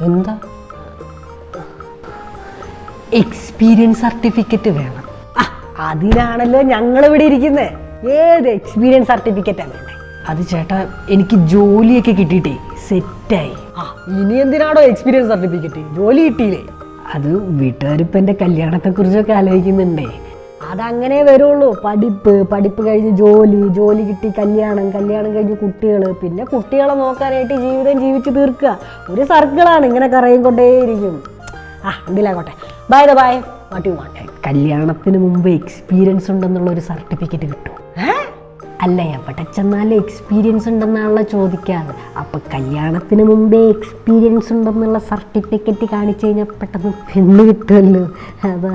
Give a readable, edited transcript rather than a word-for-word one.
എന്താ? Experience certificate വേണം. അതിനാണല്ലോ ഞങ്ങൾ ഇവിടെ ഇരിക്കുന്നത്. ഏത് എക്സ്പീരിയൻസ് സർട്ടിഫിക്കറ്റാണ് വേണ്ടേ? അത് ചേട്ടാ, എനിക്ക് ജോലിയൊക്കെ കിട്ടിയിട്ടേ സെറ്റായി. ഇനി എന്തിനാണോ എക്സ്പീരിയൻസ് സർട്ടിഫിക്കറ്റ്? ജോലി കിട്ടിയില്ലേ? അത് വീട്ടുകാരിപ്പോൾ എൻ്റെ കല്യാണത്തെക്കുറിച്ചൊക്കെ ആലോചിക്കുന്നുണ്ടേ. അതങ്ങനെ വരുള്ളൂ. പഠിപ്പ് കഴിഞ്ഞ് ജോലി കിട്ടി, കല്യാണം കഴിഞ്ഞ് കുട്ടികൾ, പിന്നെ കുട്ടികളെ നോക്കാനായിട്ട് ജീവിതം ജീവിച്ച് തീർക്കുക. ഒരു സർക്കിളാണ്, ഇങ്ങനെ കറയും കൊണ്ടേയിരിക്കും. എന്തിലാകട്ടെ, ബൈ വാട്ട് യു വാണ്ട്. കല്യാണത്തിന് മുമ്പ് എക്സ്പീരിയൻസ് ഉണ്ടെന്നുള്ളൊരു സർട്ടിഫിക്കറ്റ് കിട്ടും. അല്ല, എവിടെ ചെന്നാലും എക്സ്പീരിയൻസ് ഉണ്ടെന്നാണല്ലോ ചോദിക്കാറ്. അപ്പം കല്യാണത്തിന് മുമ്പേ എക്സ്പീരിയൻസ് ഉണ്ടെന്നുള്ള സർട്ടിഫിക്കറ്റ് കാണിച്ചു കഴിഞ്ഞാൽ പെട്ടെന്ന് പെണ്ണ് കിട്ടുമല്ലോ. അതാ